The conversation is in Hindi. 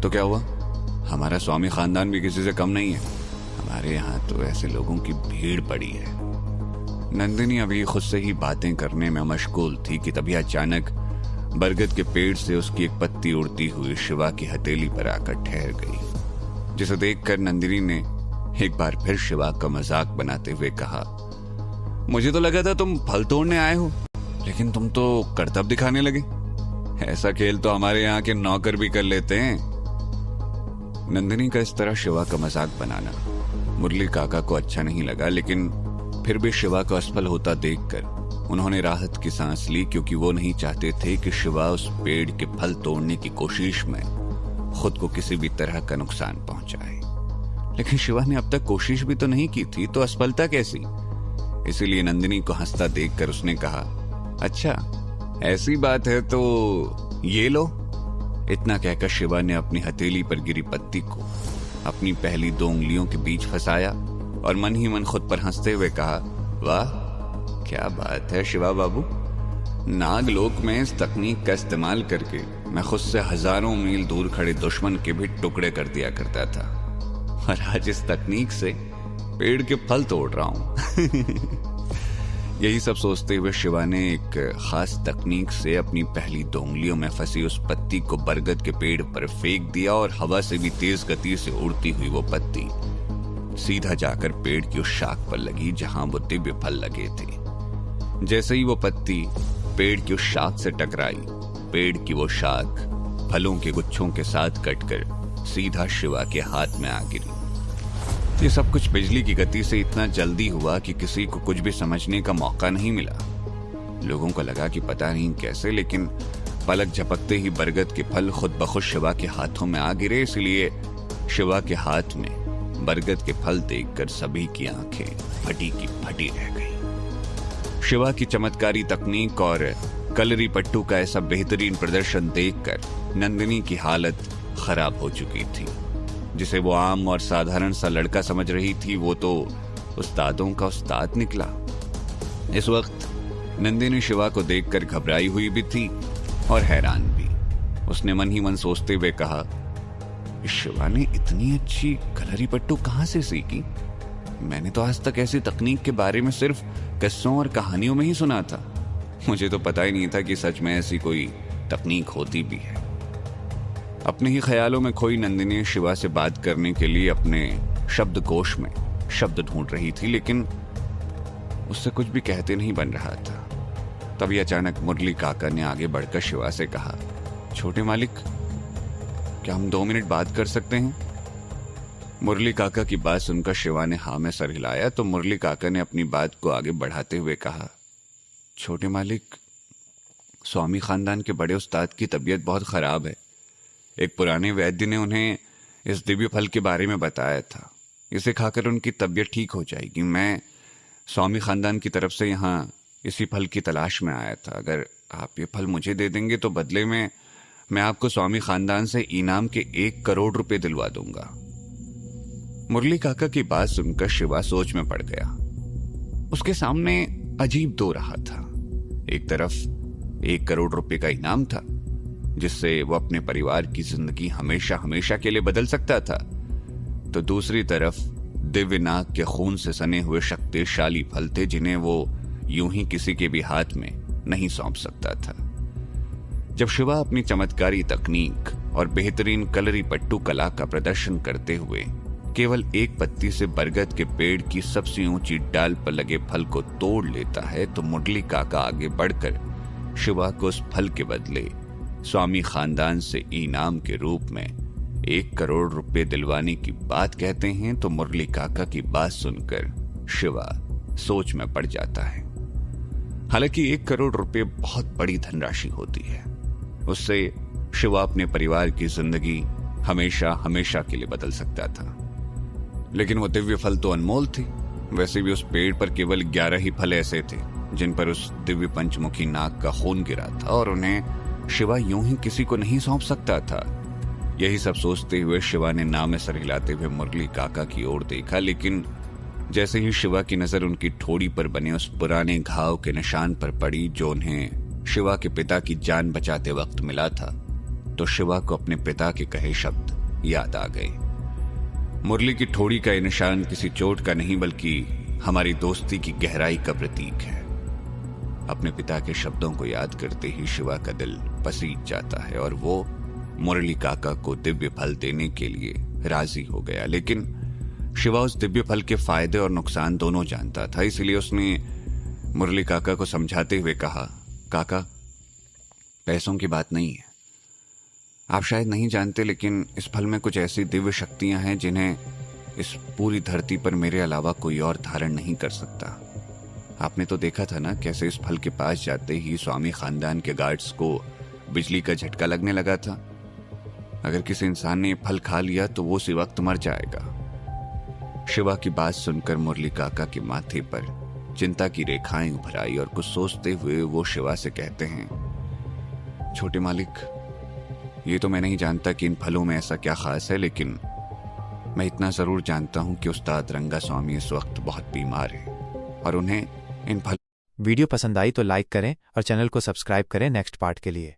तो क्या हुआ, हमारा स्वामी खानदान भी किसी से कम नहीं है। हमारे यहाँ तो ऐसे लोगों की भीड़ पड़ी है। नंदिनी अभी खुद से ही बातें करने में मशगूल थी कि तभी अचानक बरगद के पेड़ से उसकी एक पत्ती उड़ती हुई शिवा की हथेली पर आकर ठहर गई, जिसे देखकर नंदिनी ने एक बार फिर शिवा का मजाक बनाते हुए कहा, मुझे तो लगा था तुम फल तोड़ने आए हो, लेकिन तुम तो करतब दिखाने लगे। ऐसा खेल तो हमारे यहाँ के नौकर भी कर लेते हैं। नंदिनी का इस तरह शिवा का मजाक बनाना मुरली काका को अच्छा नहीं लगा, लेकिन फिर भी शिवा को असफल होता देखकर उन्होंने राहत की सांस ली, क्योंकि वो नहीं चाहते थे कि शिवा उस पेड़ के फल तोड़ने की कोशिश में खुद को किसी भी तरह का नुकसान पहुंचाए। लेकिन शिवा ने अब तक कोशिश भी तो नहीं की थी, तो असफलता कैसी? इसीलिए नंदिनी को हंसता देखकर उसने कहा, अच्छा ऐसी बात है तो ये लो। इतना कहकर शिवा ने अपनी हथेली पर गिरी पत्ती को अपनी पहली 2 उंगलियों के बीच फंसाया और मन ही मन खुद पर हंसते हुए कहा, वाह क्या बात है शिवा बाबू, नागलोक में इस तकनीक का इस्तेमाल करके मैं खुद से हजारों मील दूर खड़े दुश्मन के भी टुकड़े कर दिया करता था, और आज इस तकनीक से पेड़ के फल तोड़ रहा हूं। यही सब सोचते हुए शिवा ने एक खास तकनीक से अपनी पहली 2 उंगलियों में फंसी उस पत्ती को बरगद के पेड़ पर फेंक दिया, और हवा से भी तेज गति से उड़ती हुई वो पत्ती सीधा जाकर पेड़ की उस शाख पर लगी जहां वो दिव्य फल लगे थे। जैसे ही वो पत्ती पेड़ की उस शाख से टकराई, पेड़ की वो शाख फलों के गुच्छों के साथ कटकर सीधा शिवा के हाथ में आ गिरी। ये सब कुछ बिजली की गति से इतना जल्दी हुआ कि किसी को कुछ भी समझने का मौका नहीं मिला। लोगों को लगा कि पता नहीं कैसे, लेकिन पलक झपकते ही बरगद के फल खुद ब खुद शिवा के हाथों में आ गिरे। इसलिए शिवा के हाथ में बरगद के फल देखकर सभी की आंखें फटी की फटी रह गई। शिवा की चमत्कारी तकनीक और कलरी पट्टू का ऐसा बेहतरीन प्रदर्शन देखकर नंदिनी की हालत खराब हो चुकी थी। जिसे वो आम और साधारण सा लड़का समझ रही थी, वो तो उस्तादों का उस्ताद निकला। इस वक्त नंदिनी शिवा को देखकर घबराई हुई भी थी और हैरान भी। उसने मन ही मन सोचते हुए कहा, शिवा ने इतनी अच्छी कलरी पट्टू कहां से सीखी? मैंने तो आज तक ऐसी तकनीक के बारे में सिर्फ किस्सों और कहानियों में ही सुना था। मुझे तो पता ही नहीं था कि सच में ऐसी कोई तकनीक होती भी है। अपने ही ख्यालों में खोई नंदिनी शिवा से बात करने के लिए अपने शब्दकोश में शब्द ढूंढ रही थी, लेकिन उससे कुछ भी कहते नहीं बन रहा था। तभी अचानक मुरली काका ने आगे बढ़कर शिवा से कहा, छोटे मालिक, क्या हम 2 मिनट बात कर सकते हैं? मुरली काका की बात सुनकर शिवा ने हाँ में सर हिलाया, तो मुरली काका ने अपनी बात को आगे बढ़ाते हुए कहा, छोटे मालिक, स्वामी खानदान के बड़े उस्ताद की तबीयत बहुत खराब है। एक पुराने वैद्य ने उन्हें इस दिव्य फल के बारे में बताया था। इसे खाकर उनकी तबीयत ठीक हो जाएगी। मैं स्वामी खानदान की तरफ से यहाँ इसी फल की तलाश में आया था। अगर आप ये फल मुझे दे देंगे तो बदले में मैं आपको स्वामी खानदान से इनाम के 1 करोड़ रुपए दिलवा दूंगा। मुरली काका की बात सुनकर शिवा सोच में पड़ गया। उसके सामने अजीब दो राह था। एक तरफ 1 करोड़ रुपए का इनाम था, जिससे वो अपने परिवार की जिंदगी हमेशा हमेशा के लिए बदल सकता था, तो दूसरी तरफ दिव्य नाग के खून से सने हुए शक्तिशाली फल थे, जिन्हें वो यूं ही किसी के भी हाथ में नहीं सौंप सकता था। जब शिवा अपनी चमत्कारी तकनीक और बेहतरीन कलरी पट्टू कला का प्रदर्शन करते हुए केवल 1 पत्ती से बरगद के पेड़ की सबसे ऊंची डाल पर लगे फल को तोड़ लेता है, तो मुरली काका आगे बढ़कर शिवा को उस फल के बदले स्वामी खानदान से इनाम के रूप में 1 करोड़ रुपए दिलवाने की बात कहते हैं। तो मुरली काका की बात सुनकर शिवा सोच में पड़ जाता है। हालांकि 1 करोड़ रुपए बहुत बड़ी धनराशि होती है। उससे शिवा अपने परिवार की जिंदगी हमेशा हमेशा के लिए बदल सकता था, लेकिन वो दिव्य फल तो अनमोल थे। वैसे भी उस पेड़ पर केवल 11 ही फल ऐसे थे जिन पर उस दिव्य पंचमुखी नाग का खून गिरा था, और उन्हें शिवा यूं ही किसी को नहीं सौंप सकता था। यही सब सोचते हुए शिवा ने नाव में सर हिलाते हुए मुरली काका की ओर देखा, लेकिन जैसे ही शिवा की नजर उनकी ठोड़ी पर बने उस पुराने घाव के निशान पर पड़ी जो उन्हें शिवा के पिता की जान बचाते वक्त मिला था, तो शिवा को अपने पिता के कहे शब्द याद आ गए। मुरली की ठोड़ी का ये निशान किसी चोट का नहीं बल्कि हमारी दोस्ती की गहराई का प्रतीक है। अपने पिता के शब्दों को याद करते ही शिवा का दिल पसीज जाता है और वो मुरली काका को दिव्य फल देने के लिए राजी हो गया। लेकिन शिवा उस दिव्य फल के फायदे और नुकसान दोनों जानता था, इसलिए उसने मुरली काका को समझाते हुए कहा, काका, पैसों की बात नहीं है। आप शायद नहीं जानते, लेकिन इस फल में कुछ ऐसी दिव्य शक्तियां हैं जिन्हें इस पूरी धरती पर मेरे अलावा कोई और धारण नहीं कर सकता। आपने तो देखा था ना कैसे इस फल के पास जाते ही स्वामी खानदान के गार्ड्स को बिजली का झटका लगने लगा था। अगर किसी इंसान ने ये फल खा लिया तो वो उसी वक्त मर जाएगा। शिवा की बात सुनकर मुरली काका के माथे पर चिंता की रेखाएं उभर आई और कुछ सोचते हुए वो शिवा से कहते हैं, छोटे मालिक, ये तो मैं नहीं जानता कि इन फलों में ऐसा क्या खास है, लेकिन मैं इतना जरूर जानता हूं कि उस्ताद रंगा स्वामी इस वक्त बहुत बीमार है और उन्हें इन फल। वीडियो पसंद आई तो लाइक करें और चैनल को सब्सक्राइब करें नेक्स्ट पार्ट के लिए।